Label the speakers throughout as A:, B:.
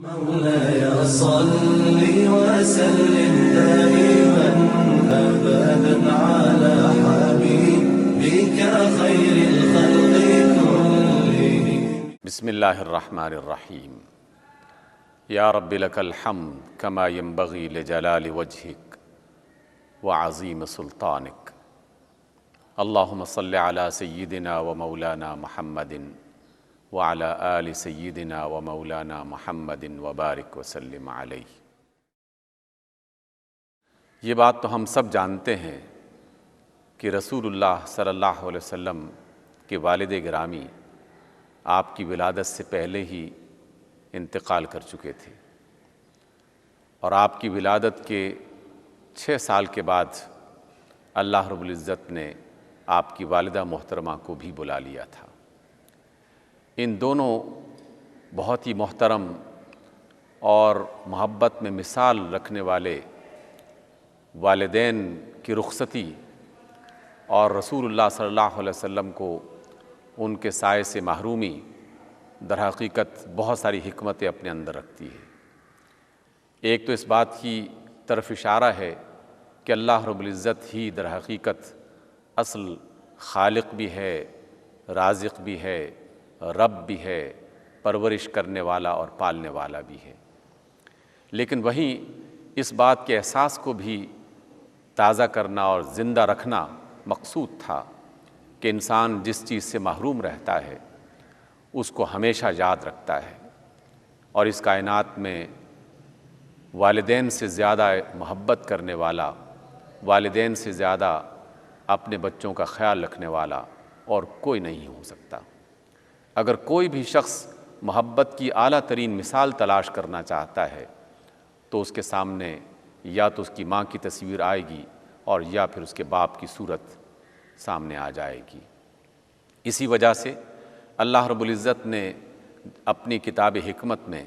A: مولاي صل وسلم دائما أبدا على حبيبك خير الخلق كلهم.
B: بسم الله الرحمن الرحيم. يا رب لك الحمد كما ينبغي لجلال وجهك وعظيم سلطانك. اللهم صل على سيدنا ومولانا محمد وعلى آل سيدنا ومولانا محمد وبارک وسلم علیہ. یہ بات تو ہم سب جانتے ہیں کہ رسول اللہ صلی اللہ علیہ وسلم کے والد گرامی آپ کی ولادت سے پہلے ہی انتقال کر چکے تھے، اور آپ کی ولادت کے 6 سال کے بعد اللہ رب العزت نے آپ کی والدہ محترمہ کو بھی بلا لیا تھا. ان دونوں بہت ہی محترم اور محبت میں مثال رکھنے والے والدین کی رخصتی اور رسول اللہ صلی اللہ علیہ وسلم کو ان کے سائے سے محرومی در حقیقت بہت ساری حکمتیں اپنے اندر رکھتی ہے. ایک تو اس بات کی طرف اشارہ ہے کہ اللہ رب العزت ہی در حقیقت اصل خالق بھی ہے، رازق بھی ہے، رب بھی ہے، پرورش کرنے والا اور پالنے والا بھی ہے. لیکن وہیں اس بات کے احساس کو بھی تازہ کرنا اور زندہ رکھنا مقصود تھا کہ انسان جس چیز سے محروم رہتا ہے اس کو ہمیشہ یاد رکھتا ہے، اور اس کائنات میں والدین سے زیادہ محبت کرنے والا، والدین سے زیادہ اپنے بچوں کا خیال رکھنے والا اور کوئی نہیں ہو سکتا. اگر کوئی بھی شخص محبت کی اعلیٰ ترین مثال تلاش کرنا چاہتا ہے تو اس کے سامنے یا تو اس کی ماں کی تصویر آئے گی اور یا پھر اس کے باپ کی صورت سامنے آ جائے گی. اسی وجہ سے اللہ رب العزت نے اپنی کتاب حکمت میں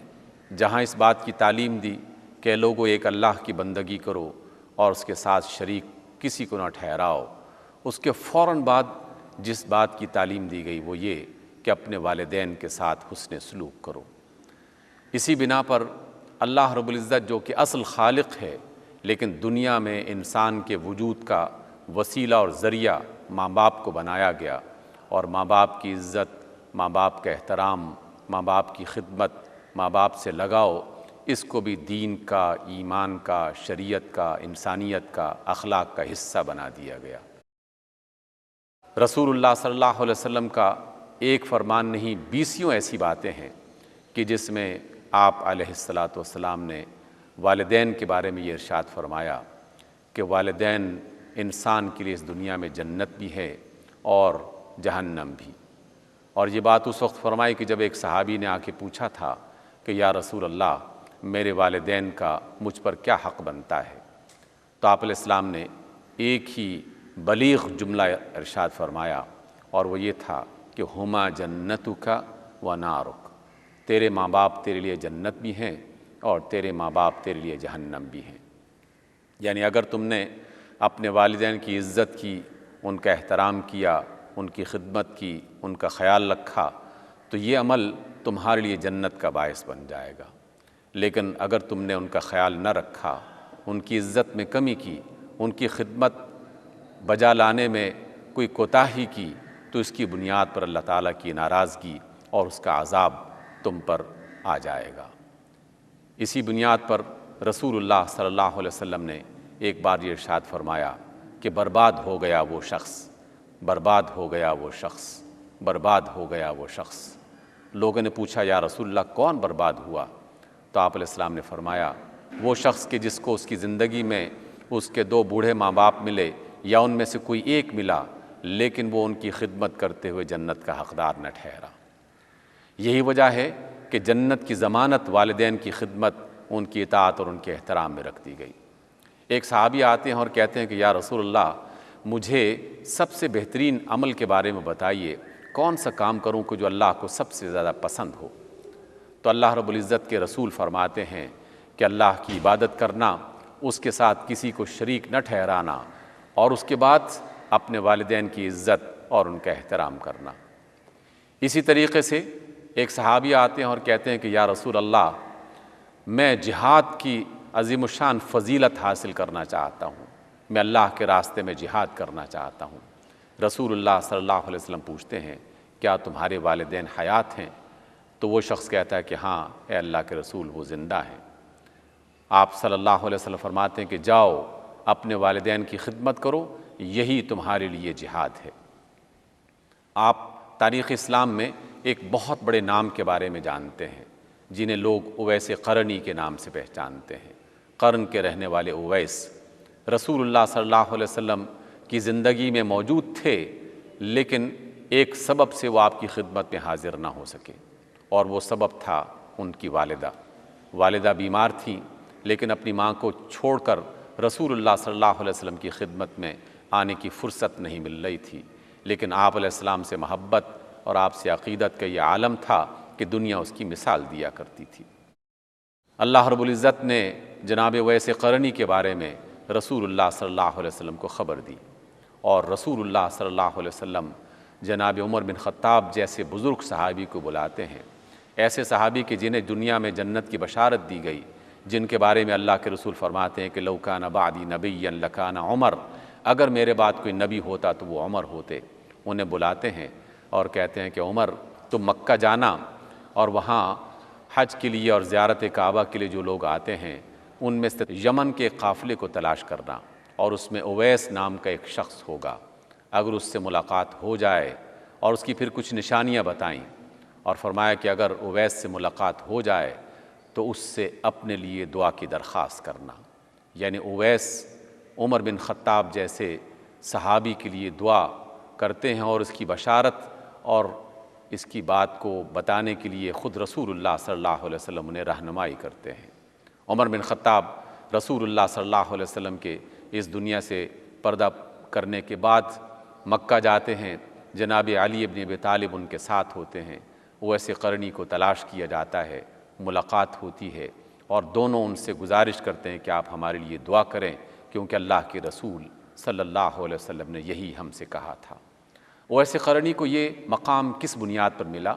B: جہاں اس بات کی تعلیم دی کہ لوگوں ایک اللہ کی بندگی کرو اور اس کے ساتھ شریک کسی کو نہ ٹھہراؤ، اس کے فوراً بعد جس بات کی تعلیم دی گئی وہ یہ کہ اپنے والدین کے ساتھ حسن سلوک کرو. اسی بنا پر اللہ رب العزت جو کہ اصل خالق ہے لیکن دنیا میں انسان کے وجود کا وسیلہ اور ذریعہ ماں باپ کو بنایا گیا، اور ماں باپ کی عزت، ماں باپ کا احترام، ماں باپ کی خدمت، ماں باپ سے لگاؤ، اس کو بھی دین کا، ایمان کا، شریعت کا، انسانیت کا، اخلاق کا حصہ بنا دیا گیا. رسول اللہ صلی اللہ علیہ وسلم کا ایک فرمان نہیں 20 ایسی باتیں ہیں کہ جس میں آپ علیہ السلام نے والدین کے بارے میں یہ ارشاد فرمایا کہ والدین انسان کے لیے اس دنیا میں جنت بھی ہے اور جہنم بھی. اور یہ بات اس وقت فرمائی کہ جب ایک صحابی نے آ کے پوچھا تھا کہ یا رسول اللہ میرے والدین کا مجھ پر کیا حق بنتا ہے، تو آپ علیہ السلام نے ایک ہی بلیغ جملہ ارشاد فرمایا، اور وہ یہ تھا کہ ہما جنتک و نارک، تیرے ماں باپ تیرے لیے جنت بھی ہیں اور تیرے ماں باپ تیرے لیے جہنم بھی ہیں. یعنی اگر تم نے اپنے والدین کی عزت کی، ان کا احترام کیا، ان کی خدمت کی، ان کا خیال رکھا، تو یہ عمل تمہارے لیے جنت کا باعث بن جائے گا. لیکن اگر تم نے ان کا خیال نہ رکھا، ان کی عزت میں کمی کی، ان کی خدمت بجا لانے میں کوئی کوتاہی کی، تو اس کی بنیاد پر اللہ تعالیٰ کی ناراضگی اور اس کا عذاب تم پر آ جائے گا. اسی بنیاد پر رسول اللہ صلی اللہ علیہ وسلم نے ایک بار یہ ارشاد فرمایا کہ برباد ہو گیا وہ شخص، برباد ہو گیا وہ شخص، برباد ہو گیا وہ شخص. لوگوں نے پوچھا یا رسول اللہ کون برباد ہوا؟ تو آپ علیہ السلام نے فرمایا وہ شخص کہ جس کو اس کی زندگی میں اس کے 2 بوڑھے ماں باپ ملے یا ان میں سے کوئی ایک ملا، لیکن وہ ان کی خدمت کرتے ہوئے جنت کا حقدار نہ ٹھہرا. یہی وجہ ہے کہ جنت کی ضمانت والدین کی خدمت، ان کی اطاعت اور ان کے احترام میں رکھ دی گئی. ایک صحابی آتے ہیں اور کہتے ہیں کہ یا رسول اللہ مجھے سب سے بہترین عمل کے بارے میں بتائیے، کون سا کام کروں کہ جو اللہ کو سب سے زیادہ پسند ہو؟ تو اللہ رب العزت کے رسول فرماتے ہیں کہ اللہ کی عبادت کرنا، اس کے ساتھ کسی کو شریک نہ ٹھہرانا، اور اس کے بعد اپنے والدین کی عزت اور ان کا احترام کرنا. اسی طریقے سے ایک صحابی آتے ہیں اور کہتے ہیں کہ یا رسول اللہ میں جہاد کی عظیم الشان فضیلت حاصل کرنا چاہتا ہوں، میں اللہ کے راستے میں جہاد کرنا چاہتا ہوں۔ رسول اللہ صلی اللہ علیہ وسلم پوچھتے ہیں کیا تمہارے والدین حیات ہیں؟ تو وہ شخص کہتا ہے کہ ہاں اے اللہ کے رسول وہ زندہ ہیں۔ آپ صلی اللہ علیہ وسلم فرماتے ہیں کہ جاؤ اپنے والدین کی خدمت کرو، یہی تمہارے لیے جہاد ہے۔ آپ تاریخ اسلام میں ایک بہت بڑے نام کے بارے میں جانتے ہیں جنہیں لوگ اویس قرنی کے نام سے پہچانتے ہیں۔ قرن کے رہنے والے اویس رسول اللہ صلی اللہ علیہ وسلم کی زندگی میں موجود تھے، لیکن ایک سبب سے وہ آپ کی خدمت میں حاضر نہ ہو سکے، اور وہ سبب تھا ان کی والدہ بیمار تھیں، لیکن اپنی ماں کو چھوڑ کر رسول اللہ صلی اللہ علیہ وسلم کی خدمت میں آنے کی فرصت نہیں مل رہی تھی، لیکن آپ علیہ السلام سے محبت اور آپ سے عقیدت کا یہ عالم تھا کہ دنیا اس کی مثال دیا کرتی تھی۔ اللہ رب العزت نے جناب اویس قرنی کے بارے میں رسول اللہ صلی اللہ علیہ وسلم کو خبر دی، اور رسول اللہ صلی اللہ علیہ وسلم جناب عمر بن خطاب جیسے بزرگ صحابی کو بلاتے ہیں، ایسے صحابی کہ جنہیں دنیا میں جنت کی بشارت دی گئی، جن کے بارے میں اللہ کے رسول فرماتے ہیں کہ لو کان بعدی نبیا لکان عمر، اگر میرے بعد کوئی نبی ہوتا تو وہ عمر ہوتے۔ انہیں بلاتے ہیں اور کہتے ہیں کہ عمر تم مکہ جانا، اور وہاں حج کے لیے اور زیارت کعبہ کے لیے جو لوگ آتے ہیں ان میں سے یمن کے قافلے کو تلاش کرنا، اور اس میں اویس نام کا ایک شخص ہوگا، اگر اس سے ملاقات ہو جائے اور اس کی پھر کچھ نشانیاں بتائیں، اور فرمایا کہ اگر اویس سے ملاقات ہو جائے تو اس سے اپنے لیے دعا کی درخواست کرنا۔ یعنی اویس عمر بن خطاب جیسے صحابی کے لیے دعا کرتے ہیں، اور اس کی بشارت اور اس کی بات کو بتانے کے لیے خود رسول اللہ صلی اللہ علیہ وسلم انہیں رہنمائی کرتے ہیں۔ عمر بن خطاب رسول اللہ صلی اللہ علیہ وسلم کے اس دنیا سے پردہ کرنے کے بعد مکہ جاتے ہیں، جناب علی ابن ابی طالب ان کے ساتھ ہوتے ہیں، اویس قرنی کو تلاش کیا جاتا ہے، ملاقات ہوتی ہے، اور دونوں ان سے گزارش کرتے ہیں کہ آپ ہمارے لیے دعا کریں، کیونکہ اللہ کے رسول صلی اللہ علیہ وسلم نے یہی ہم سے کہا تھا۔ اویس قرنی کو یہ مقام کس بنیاد پر ملا؟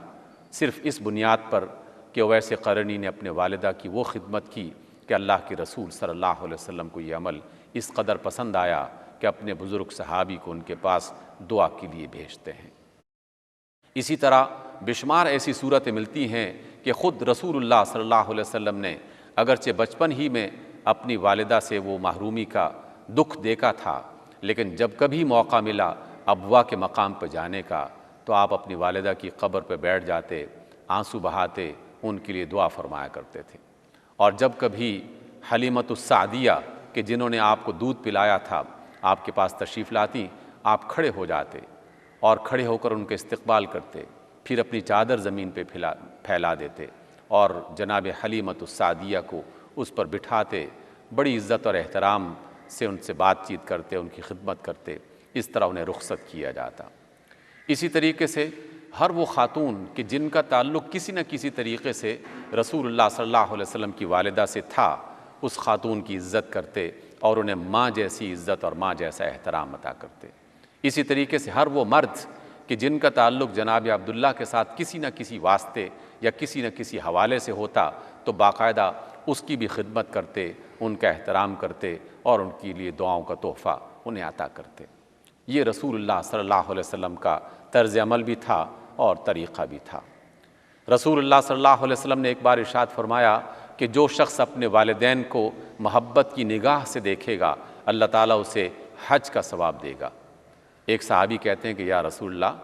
B: صرف اس بنیاد پر کہ اویس قرنی نے اپنے والدہ کی وہ خدمت کی کہ اللہ کے رسول صلی اللہ علیہ وسلم کو یہ عمل اس قدر پسند آیا کہ اپنے بزرگ صحابی کو ان کے پاس دعا کے لیے بھیجتے ہیں۔ اسی طرح بشمار ایسی صورتیں ملتی ہیں کہ خود رسول اللہ صلی اللہ علیہ وسلم نے اگرچہ بچپن ہی میں اپنی والدہ سے وہ محرومی کا دکھ دیکھا تھا، لیکن جب کبھی موقع ملا ابوا کے مقام پہ جانے کا تو آپ اپنی والدہ کی قبر پہ بیٹھ جاتے، آنسو بہاتے، ان کے لیے دعا فرمایا کرتے تھے۔ اور جب کبھی حلیمۃ السعدیہ کہ جنہوں نے آپ کو دودھ پلایا تھا آپ کے پاس تشریف لاتی، آپ کھڑے ہو جاتے اور کھڑے ہو کر ان کا استقبال کرتے، پھر اپنی چادر زمین پہ پھیلا دیتے اور جناب حلیمۃ السعدیہ کو اس پر بٹھاتے، بڑی عزت اور احترام سے ان سے بات چیت کرتے، ان کی خدمت کرتے، اس طرح انہیں رخصت کیا جاتا۔ اسی طریقے سے ہر وہ خاتون کہ جن کا تعلق کسی نہ کسی طریقے سے رسول اللہ صلی اللہ علیہ وسلم کی والدہ سے تھا، اس خاتون کی عزت کرتے اور انہیں ماں جیسی عزت اور ماں جیسا احترام عطا کرتے۔ اسی طریقے سے ہر وہ مرد کہ جن کا تعلق جناب عبداللہ کے ساتھ کسی نہ کسی واسطے یا کسی نہ کسی حوالے سے ہوتا تو باقاعدہ اس کی بھی خدمت کرتے، ان کا احترام کرتے اور ان کے لیے دعاؤں کا تحفہ انہیں عطا کرتے۔ یہ رسول اللہ صلی اللہ علیہ وسلم کا طرز عمل بھی تھا اور طریقہ بھی تھا۔ رسول اللہ صلی اللہ علیہ وسلم نے ایک بار ارشاد فرمایا کہ جو شخص اپنے والدین کو محبت کی نگاہ سے دیکھے گا اللہ تعالیٰ اسے حج کا ثواب دے گا۔ ایک صحابی کہتے ہیں کہ یا رسول اللہ،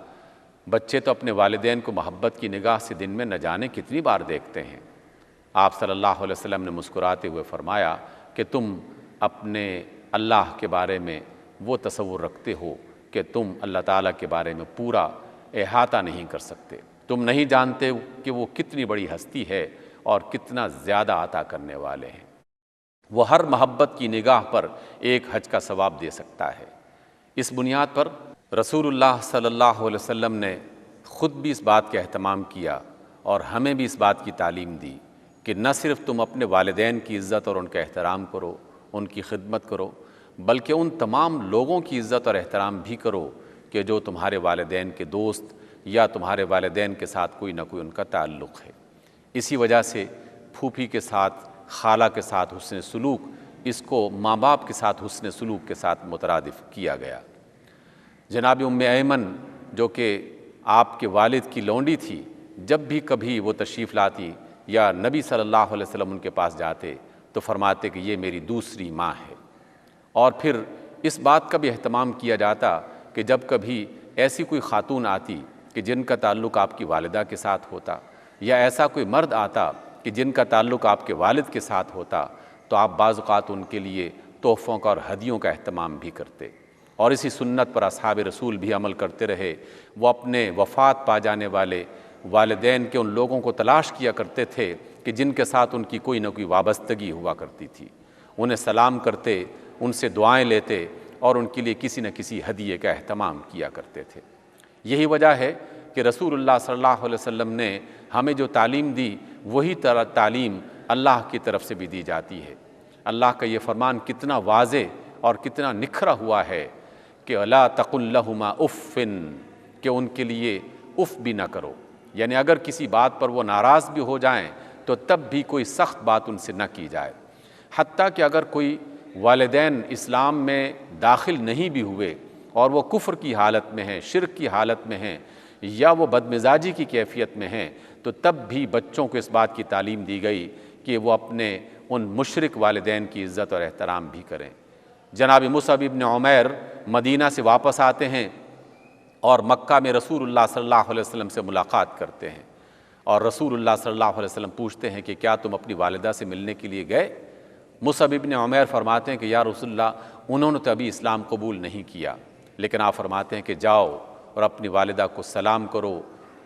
B: بچے تو اپنے والدین کو محبت کی نگاہ سے دن میں نہ جانے کتنی بار دیکھتے ہیں۔ آپ صلی اللہ علیہ وسلم نے مسکراتے ہوئے فرمایا کہ تم اپنے اللہ کے بارے میں وہ تصور رکھتے ہو کہ تم اللہ تعالیٰ کے بارے میں پورا احاطہ نہیں کر سکتے، تم نہیں جانتے کہ وہ کتنی بڑی ہستی ہے اور کتنا زیادہ عطا کرنے والے ہیں۔ وہ ہر محبت کی نگاہ پر ایک حج کا ثواب دے سکتا ہے۔ اس بنیاد پر رسول اللہ صلی اللہ علیہ وسلم نے خود بھی اس بات کا اہتمام کیا اور ہمیں بھی اس بات کی تعلیم دی کہ نہ صرف تم اپنے والدین کی عزت اور ان کا احترام کرو، ان کی خدمت کرو، بلکہ ان تمام لوگوں کی عزت اور احترام بھی کرو کہ جو تمہارے والدین کے دوست یا تمہارے والدین کے ساتھ کوئی نہ کوئی ان کا تعلق ہے۔ اسی وجہ سے پھوپھی کے ساتھ خالہ کے ساتھ حسن سلوک، اس کو ماں باپ کے ساتھ حسن سلوک کے ساتھ مترادف کیا گیا۔ جناب ام ایمن جو کہ آپ کے والد کی لونڈی تھی، جب بھی کبھی وہ تشریف لاتی یا نبی صلی اللہ علیہ وسلم ان کے پاس جاتے تو فرماتے کہ یہ میری دوسری ماں ہے۔ اور پھر اس بات کا بھی اہتمام کیا جاتا کہ جب کبھی ایسی کوئی خاتون آتی کہ جن کا تعلق آپ کی والدہ کے ساتھ ہوتا، یا ایسا کوئی مرد آتا کہ جن کا تعلق آپ کے والد کے ساتھ ہوتا، تو آپ بعض اوقات ان کے لیے تحفوں کا اور ہدیوں کا اہتمام بھی کرتے، اور اسی سنت پر اصحاب رسول بھی عمل کرتے رہے۔ وہ اپنے وفات پا جانے والے والدین کے ان لوگوں کو تلاش کیا کرتے تھے کہ جن کے ساتھ ان کی کوئی نہ کوئی وابستگی ہوا کرتی تھی، انہیں سلام کرتے، ان سے دعائیں لیتے اور ان کے لیے کسی نہ کسی ہدیے کا اہتمام کیا کرتے تھے۔ یہی وجہ ہے کہ رسول اللہ صلی اللہ علیہ وسلم نے ہمیں جو تعلیم دی وہی تعلیم اللہ کی طرف سے بھی دی جاتی ہے۔ اللہ کا یہ فرمان کتنا واضح اور کتنا نکھرا ہوا ہے کہ لا تقل لہما اف، کہ ان کے لیے اف بھی نہ کرو، یعنی اگر کسی بات پر وہ ناراض بھی ہو جائیں تو تب بھی کوئی سخت بات ان سے نہ کی جائے۔ حتیٰ کہ اگر کوئی والدین اسلام میں داخل نہیں بھی ہوئے اور وہ کفر کی حالت میں ہیں، شرک کی حالت میں ہیں، یا وہ بدمزاجی کی کیفیت میں ہیں، تو تب بھی بچوں کو اس بات کی تعلیم دی گئی کہ وہ اپنے ان مشرک والدین کی عزت اور احترام بھی کریں۔ جناب مصعب ابن عمیر مدینہ سے واپس آتے ہیں اور مکہ میں رسول اللہ صلی اللہ علیہ وسلم سے ملاقات کرتے ہیں، اور رسول اللہ صلی اللہ علیہ وسلم پوچھتے ہیں کہ کیا تم اپنی والدہ سے ملنے کے لیے گئے؟ مصعب ابن عمیر فرماتے ہیں کہ یا رسول اللہ، انہوں نے تو ابھی اسلام قبول نہیں کیا، لیکن آپ فرماتے ہیں کہ جاؤ اور اپنی والدہ کو سلام کرو،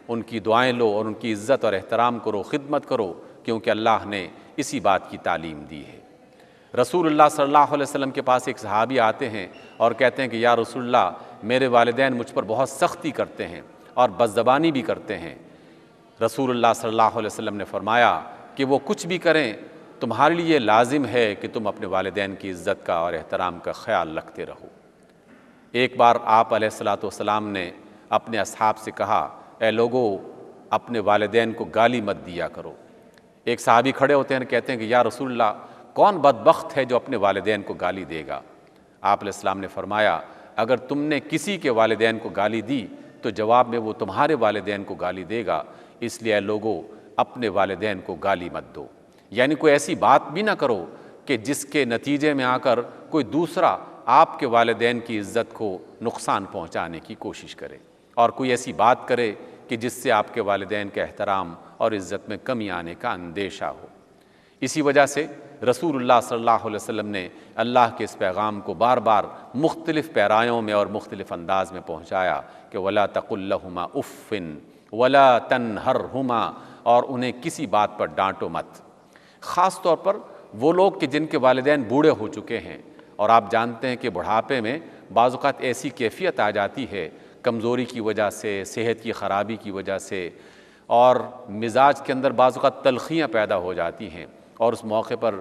B: ان کی دعائیں لو اور ان کی عزت اور احترام کرو، خدمت کرو، کیونکہ اللہ نے اسی بات کی تعلیم دی ہے۔ رسول اللہ صلی اللہ علیہ وسلم کے پاس ایک صحابی آتے ہیں اور کہتے ہیں کہ یا رسول اللہ، میرے والدین مجھ پر بہت سختی کرتے ہیں اور بدزبانی بھی کرتے ہیں۔ رسول اللہ صلی اللہ علیہ وسلم نے فرمایا کہ وہ کچھ بھی کریں، تمہارے لیے لازم ہے کہ تم اپنے والدین کی عزت کا اور احترام کا خیال رکھتے رہو۔ ایک بار آپ علیہ الصلوۃ والسلام نے اپنے اصحاب سے کہا، اے لوگو، اپنے والدین کو گالی مت دیا کرو۔ ایک صحابی کھڑے ہوتے ہیں، کہتے ہیں کہ یا رسول اللہ، کون بدبخت ہے جو اپنے والدین کو گالی دے گا؟ آپ علیہ السلام نے فرمایا، اگر تم نے کسی کے والدین کو گالی دی تو جواب میں وہ تمہارے والدین کو گالی دے گا، اس لیے اے لوگو، اپنے والدین کو گالی مت دو۔ یعنی کوئی ایسی بات بھی نہ کرو کہ جس کے نتیجے میں آ کر کوئی دوسرا آپ کے والدین کی عزت کو نقصان پہنچانے کی کوشش کرے، اور کوئی ایسی بات کرے کہ جس سے آپ کے والدین کے احترام اور عزت میں کمی آنے کا اندیشہ ہو۔ اسی وجہ سے رسول اللہ صلی اللہ علیہ وسلم نے اللہ کے اس پیغام کو بار بار مختلف پیرایوں میں اور مختلف انداز میں پہنچایا کہ وَلَا تَقُلْ لَهُمَا اُفٍّ وَلَا تَنْهَرْهُمَا، اور انہیں کسی بات پر ڈانٹو مت۔ خاص طور پر وہ لوگ کہ جن کے والدین بوڑھے ہو چکے ہیں، اور آپ جانتے ہیں کہ بڑھاپے میں بعض اوقات ایسی کیفیت آ جاتی ہے کمزوری کی وجہ سے، صحت کی خرابی کی وجہ سے، اور مزاج کے اندر بعض اوقات تلخیاں پیدا ہو جاتی ہیں، اور اس موقع پر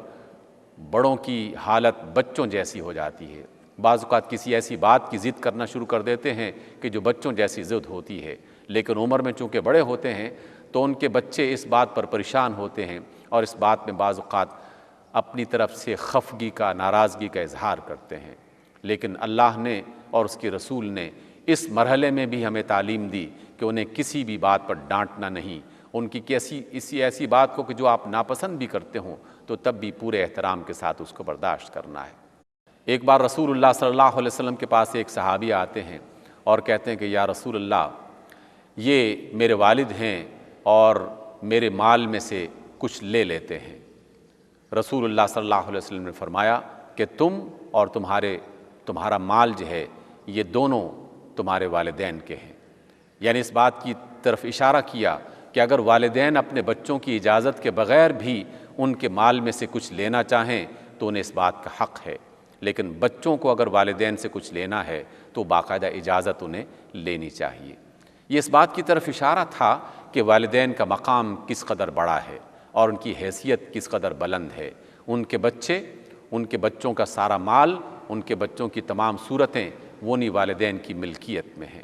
B: بڑوں کی حالت بچوں جیسی ہو جاتی ہے۔ بعض اوقات کسی ایسی بات کی ضد کرنا شروع کر دیتے ہیں کہ جو بچوں جیسی ضد ہوتی ہے، لیکن عمر میں چونکہ بڑے ہوتے ہیں تو ان کے بچے اس بات پر پریشان ہوتے ہیں اور اس بات میں بعض اوقات اپنی طرف سے خفگی کا، ناراضگی کا اظہار کرتے ہیں۔ لیکن اللہ نے اور اس کے رسول نے اس مرحلے میں بھی ہمیں تعلیم دی کہ انہیں کسی بھی بات پر ڈانٹنا نہیں، ان کی ایسی بات کو کہ جو آپ ناپسند بھی کرتے ہوں تو تب بھی پورے احترام کے ساتھ اس کو برداشت کرنا ہے۔ ایک بار رسول اللہ صلی اللہ علیہ وسلم کے پاس ایک صحابی آتے ہیں اور کہتے ہیں کہ یا رسول اللہ، یہ میرے والد ہیں اور میرے مال میں سے کچھ لے لیتے ہیں۔ رسول اللہ صلی اللہ علیہ وسلم نے فرمایا کہ تم اور تمہارا مال جو ہے یہ دونوں تمہارے والدین کے ہیں، یعنی اس بات کی طرف اشارہ کیا کہ اگر والدین اپنے بچوں کی اجازت کے بغیر بھی ان کے مال میں سے کچھ لینا چاہیں تو انہیں اس بات کا حق ہے، لیکن بچوں کو اگر والدین سے کچھ لینا ہے تو باقاعدہ اجازت انہیں لینی چاہیے۔ یہ اس بات کی طرف اشارہ تھا کہ والدین کا مقام کس قدر بڑا ہے اور ان کی حیثیت کس قدر بلند ہے۔ ان کے بچوں کا سارا مال، ان کے بچوں کی تمام صورتیں وہ انہی والدین کی ملکیت میں ہیں۔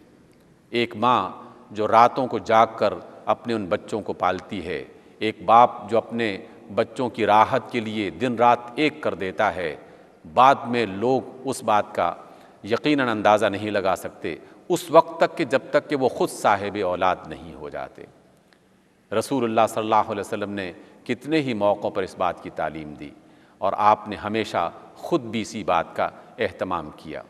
B: ایک ماں جو راتوں کو جاگ کر اپنے ان بچوں کو پالتی ہے، ایک باپ جو اپنے بچوں کی راحت کے لیے دن رات ایک کر دیتا ہے، بعد میں لوگ اس بات کا یقیناً اندازہ نہیں لگا سکتے اس وقت تک کہ جب تک کہ وہ خود صاحب اولاد نہیں ہو جاتے۔ رسول اللہ صلی اللہ علیہ وسلم نے کتنے ہی موقعوں پر اس بات کی تعلیم دی، اور آپ نے ہمیشہ خود بھی اسی بات کا اہتمام کیا۔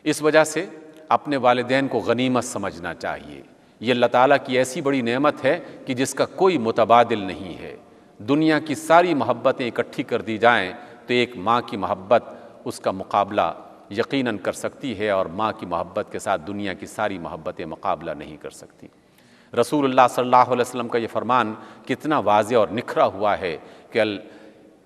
B: اس وجہ سے اپنے والدین کو غنیمت سمجھنا چاہیے۔ یہ اللہ تعالیٰ کی ایسی بڑی نعمت ہے کہ جس کا کوئی متبادل نہیں ہے۔ دنیا کی ساری محبتیں اکٹھی کر دی جائیں تو ایک ماں کی محبت اس کا مقابلہ یقیناً کر سکتی ہے، اور ماں کی محبت کے ساتھ دنیا کی ساری محبتیں مقابلہ نہیں کر سکتی۔ رسول اللہ صلی اللہ علیہ وسلم کا یہ فرمان کتنا واضح اور نکھرا ہوا ہے کہ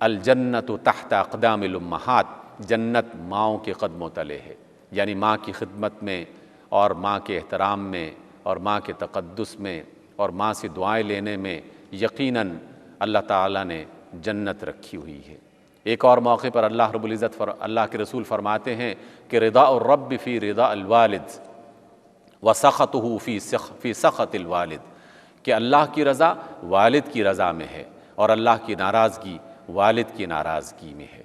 B: الجنت تحت اقدام الامہات، جنت ماؤں کے قدموں تلے ہے، یعنی ماں کی خدمت میں اور ماں کے احترام میں اور ماں کے تقدس میں اور ماں سے دعائیں لینے میں یقیناً اللہ تعالیٰ نے جنت رکھی ہوئی ہے۔ ایک اور موقع پر اللہ رب العزت اللہ کے رسول فرماتے ہیں کہ رضا الرب فی رضا الوالد وسخطہ فی سخط الوالد، کہ اللہ کی رضا والد کی رضا میں ہے اور اللہ کی ناراضگی والد کی ناراضگی میں ہے۔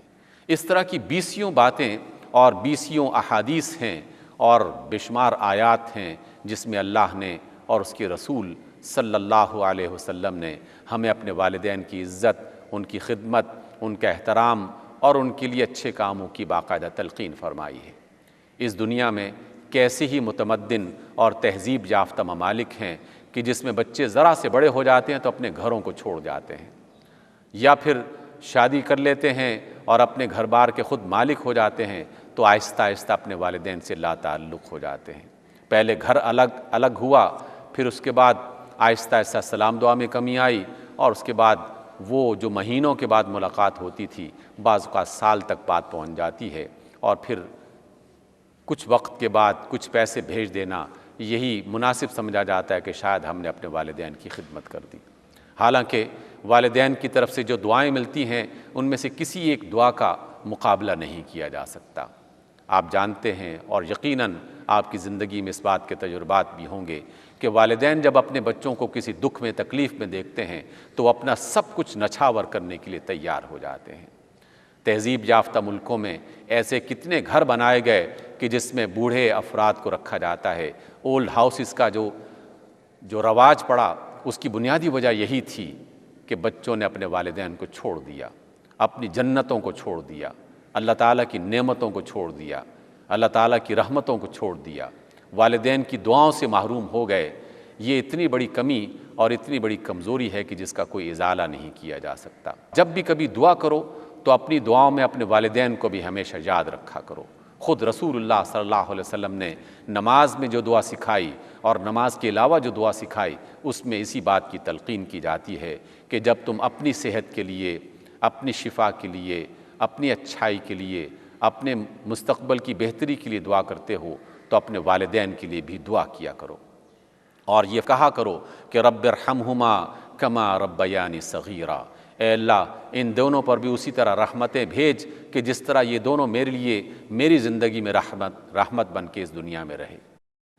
B: اس طرح کی بیسیوں باتیں اور بیسیوں احادیث ہیں اور بے شمار آیات ہیں جس میں اللہ نے اور اس کے رسول صلی اللہ علیہ وسلم نے ہمیں اپنے والدین کی عزت، ان کی خدمت، ان کا احترام اور ان کے لیے اچھے کاموں کی باقاعدہ تلقین فرمائی ہے۔ اس دنیا میں کیسے ہی متمدن اور تہذیب یافتہ ممالک ہیں کہ جس میں بچے ذرا سے بڑے ہو جاتے ہیں تو اپنے گھروں کو چھوڑ جاتے ہیں، یا پھر شادی کر لیتے ہیں اور اپنے گھر بار کے خود مالک ہو جاتے ہیں تو آہستہ آہستہ اپنے والدین سے لا تعلق ہو جاتے ہیں۔ پہلے گھر الگ ہوا، پھر اس کے بعد آہستہ آہستہ سلام دعا میں کمی آئی، اور اس کے بعد وہ جو مہینوں کے بعد ملاقات ہوتی تھی بعض اوقات سال تک بات پہنچ جاتی ہے، اور پھر کچھ وقت کے بعد کچھ پیسے بھیج دینا یہی مناسب سمجھا جاتا ہے کہ شاید ہم نے اپنے والدین کی خدمت کر دی۔ حالانکہ والدین کی طرف سے جو دعائیں ملتی ہیں ان میں سے کسی ایک دعا کا مقابلہ نہیں کیا جا سکتا۔ آپ جانتے ہیں اور یقیناً آپ کی زندگی میں اس بات کے تجربات بھی ہوں گے کہ والدین جب اپنے بچوں کو کسی دکھ میں تکلیف میں دیکھتے ہیں تو وہ اپنا سب کچھ نچھاور کرنے کے لیے تیار ہو جاتے ہیں۔ تہذیب یافتہ ملکوں میں ایسے کتنے گھر بنائے گئے کہ جس میں بوڑھے افراد کو رکھا جاتا ہے۔ اولڈ ہاؤسز کا جو رواج پڑا اس کی بنیادی وجہ یہی تھی کہ بچوں نے اپنے والدین کو چھوڑ دیا، اپنی جنتوں کو چھوڑ دیا، اللہ تعالیٰ کی نعمتوں کو چھوڑ دیا، اللہ تعالیٰ کی رحمتوں کو چھوڑ دیا، والدین کی دعاؤں سے محروم ہو گئے۔ یہ اتنی بڑی کمی اور اتنی بڑی کمزوری ہے کہ جس کا کوئی ازالہ نہیں کیا جا سکتا۔ جب بھی کبھی دعا کرو تو اپنی دعاؤں میں اپنے والدین کو بھی ہمیشہ یاد رکھا کرو۔ خود رسول اللہ صلی اللہ علیہ وسلم نے نماز میں جو دعا سکھائی اور نماز کے علاوہ جو دعا سکھائی اس میں اسی بات کی تلقین کی جاتی ہے کہ جب تم اپنی صحت کے لیے، اپنی شفا کے لیے، اپنی اچھائی کے لیے، اپنے مستقبل کی بہتری کے لیے دعا کرتے ہو تو اپنے والدین کے لیے بھی دعا کیا کرو، اور یہ کہا کرو کہ رب ارحمہما کما ربیانی صغیرا، اے اللہ ان دونوں پر بھی اسی طرح رحمتیں بھیج کہ جس طرح یہ دونوں میرے لیے میری زندگی میں رحمت بن کے اس دنیا میں رہے۔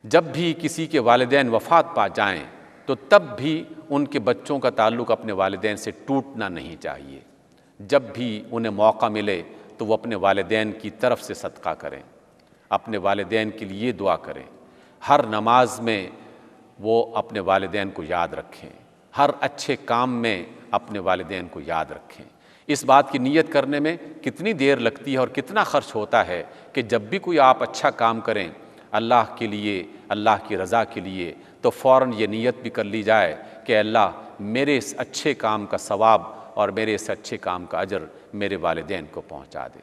B: جب بھی کسی کے والدین وفات پا جائیں تو تب بھی ان کے بچوں کا تعلق اپنے والدین سے ٹوٹنا نہیں چاہیے۔ جب بھی انہیں موقع ملے تو وہ اپنے والدین کی طرف سے صدقہ کریں، اپنے والدین کے لیے دعا کریں، ہر نماز میں وہ اپنے والدین کو یاد رکھیں، ہر اچھے کام میں اپنے والدین کو یاد رکھیں۔ اس بات کی نیت کرنے میں کتنی دیر لگتی ہے اور کتنا خرچ ہوتا ہے کہ جب بھی کوئی آپ اچھا کام کریں اللہ کے لیے، اللہ کی رضا کے لیے، تو فوراً یہ نیت بھی کر لی جائے کہ اللہ میرے اس اچھے کام کا ثواب اور میرے اس اچھے کام کا اجر میرے والدین کو پہنچا دے۔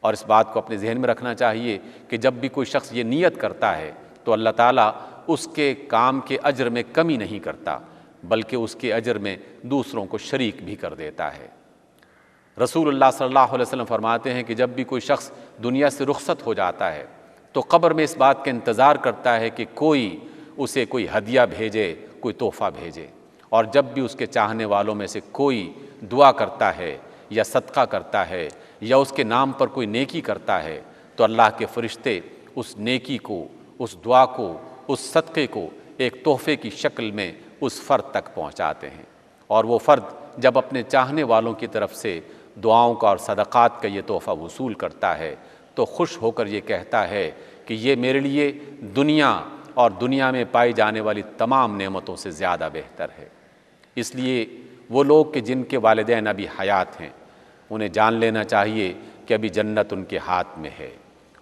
B: اور اس بات کو اپنے ذہن میں رکھنا چاہیے کہ جب بھی کوئی شخص یہ نیت کرتا ہے تو اللہ تعالیٰ اس کے کام کے اجر میں کمی نہیں کرتا بلکہ اس کے اجر میں دوسروں کو شریک بھی کر دیتا ہے۔ رسول اللہ صلی اللہ علیہ وسلم فرماتے ہیں کہ جب بھی کوئی شخص دنیا سے رخصت ہو جاتا ہے تو قبر میں اس بات کا انتظار کرتا ہے کہ کوئی اسے کوئی ہدیہ بھیجے، کوئی تحفہ بھیجے، اور جب بھی اس کے چاہنے والوں میں سے کوئی دعا کرتا ہے یا صدقہ کرتا ہے یا اس کے نام پر کوئی نیکی کرتا ہے تو اللہ کے فرشتے اس نیکی کو، اس دعا کو، اس صدقے کو ایک تحفے کی شکل میں اس فرد تک پہنچاتے ہیں، اور وہ فرد جب اپنے چاہنے والوں کی طرف سے دعاؤں کا اور صدقات کا یہ تحفہ وصول کرتا ہے تو خوش ہو کر یہ کہتا ہے کہ یہ میرے لیے دنیا اور دنیا میں پائی جانے والی تمام نعمتوں سے زیادہ بہتر ہے۔ اس لیے وہ لوگ کہ جن کے والدین ابھی حیات ہیں انہیں جان لینا چاہیے کہ ابھی جنت ان کے ہاتھ میں ہے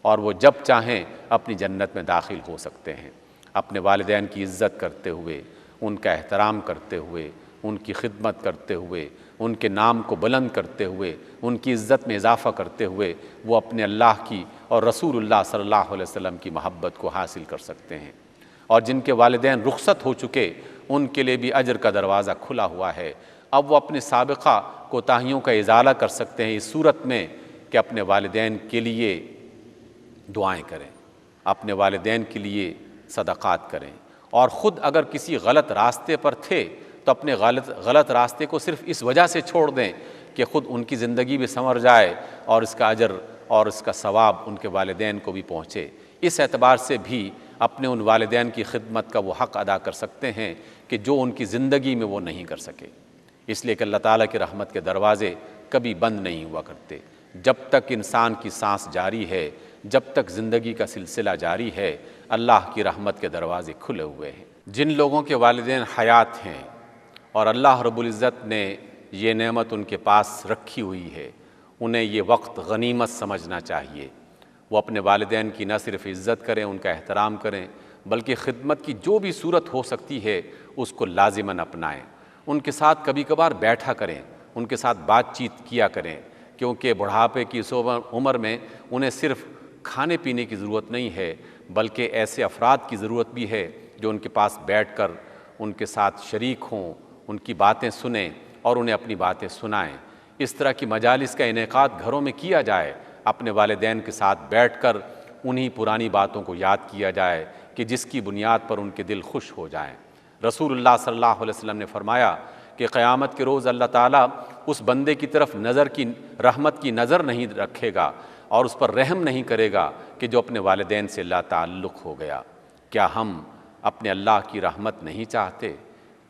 B: اور وہ جب چاہیں اپنی جنت میں داخل ہو سکتے ہیں۔ اپنے والدین کی عزت کرتے ہوئے، ان کا احترام کرتے ہوئے، ان کی خدمت کرتے ہوئے، ان کے نام کو بلند کرتے ہوئے، ان کی عزت میں اضافہ کرتے ہوئے وہ اپنے اللہ کی اور رسول اللہ صلی اللہ علیہ وسلم کی محبت کو حاصل کر سکتے ہیں۔ اور جن کے والدین رخصت ہو چکے ان کے لیے بھی اجر کا دروازہ کھلا ہوا ہے۔ اب وہ اپنے سابقہ کوتاہیوں کا ازالہ کر سکتے ہیں اس صورت میں کہ اپنے والدین کے لیے دعائیں کریں، اپنے والدین کے لیے صدقات کریں، اور خود اگر کسی غلط راستے پر تھے تو اپنے غلط راستے کو صرف اس وجہ سے چھوڑ دیں کہ خود ان کی زندگی بھی سنور جائے اور اس کا اجر اور اس کا ثواب ان کے والدین کو بھی پہنچے۔ اس اعتبار سے بھی اپنے ان والدین کی خدمت کا وہ حق ادا کر سکتے ہیں کہ جو ان کی زندگی میں وہ نہیں کر سکے، اس لیے کہ اللہ تعالیٰ کی رحمت کے دروازے کبھی بند نہیں ہوا کرتے۔ جب تک انسان کی سانس جاری ہے، جب تک زندگی کا سلسلہ جاری ہے، اللہ کی رحمت کے دروازے کھلے ہوئے ہیں۔ جن لوگوں کے والدین حیات ہیں اور اللہ رب العزت نے یہ نعمت ان کے پاس رکھی ہوئی ہے، انہیں یہ وقت غنیمت سمجھنا چاہیے۔ وہ اپنے والدین کی نہ صرف عزت کریں، ان کا احترام کریں، بلکہ خدمت کی جو بھی صورت ہو سکتی ہے اس کو لازماً اپنائیں۔ ان کے ساتھ کبھی کبھار بیٹھا کریں، ان کے ساتھ بات چیت کیا کریں، کیونکہ بڑھاپے کی اس عمر میں انہیں صرف کھانے پینے کی ضرورت نہیں ہے بلکہ ایسے افراد کی ضرورت بھی ہے جو ان کے پاس بیٹھ کر ان کے ساتھ شریک ہوں، ان کی باتیں سنیں اور انہیں اپنی باتیں سنائیں۔ اس طرح کی مجالس کا انعقاد گھروں میں کیا جائے، اپنے والدین کے ساتھ بیٹھ کر انہی پرانی باتوں کو یاد کیا جائے کہ جس کی بنیاد پر ان کے دل خوش ہو جائیں۔ رسول اللہ صلی اللہ علیہ وسلم نے فرمایا کہ قیامت کے روز اللہ تعالیٰ اس بندے کی طرف رحمت کی نظر نہیں رکھے گا اور اس پر رحم نہیں کرے گا کہ جو اپنے والدین سے لا تعلق ہو گیا۔ کیا ہم اپنے اللہ کی رحمت نہیں چاہتے؟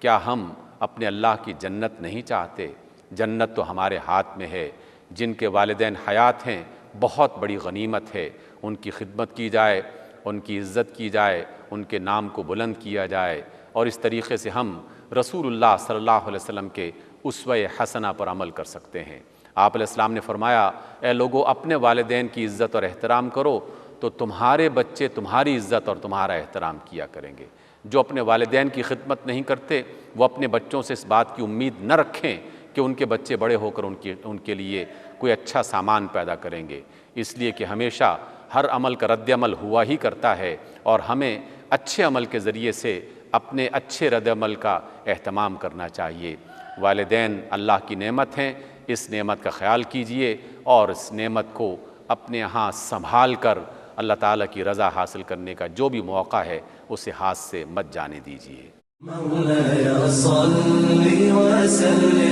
B: کیا ہم اپنے اللہ کی جنت نہیں چاہتے؟ جنت تو ہمارے ہاتھ میں ہے۔ جن کے والدین حیات ہیں بہت بڑی غنیمت ہے، ان کی خدمت کی جائے، ان کی عزت کی جائے، ان کے نام کو بلند کیا جائے، اور اس طریقے سے ہم رسول اللہ صلی اللہ علیہ وسلم کے اسوہ حسنہ پر عمل کر سکتے ہیں۔ آپ علیہ السلام نے فرمایا، اے لوگو اپنے والدین کی عزت اور احترام کرو تو تمہارے بچے تمہاری عزت اور تمہارا احترام کیا کریں گے۔ جو اپنے والدین کی خدمت نہیں کرتے وہ اپنے بچوں سے اس بات کی امید نہ رکھیں کہ ان کے بچے بڑے ہو کر ان کے لیے کوئی اچھا سامان پیدا کریں گے، اس لیے کہ ہمیشہ ہر عمل کا رد عمل ہوا ہی کرتا ہے، اور ہمیں اچھے عمل کے ذریعے سے اپنے اچھے رد عمل کا اہتمام کرنا چاہیے۔ والدین اللہ کی نعمت ہیں، اس نعمت کا خیال کیجئے اور اس نعمت کو اپنے ہاں سنبھال کر اللہ تعالیٰ کی رضا حاصل کرنے کا جو بھی موقع ہے اسے ہاتھ سے مت جانے دیجئے۔
A: مولاي صل وسلم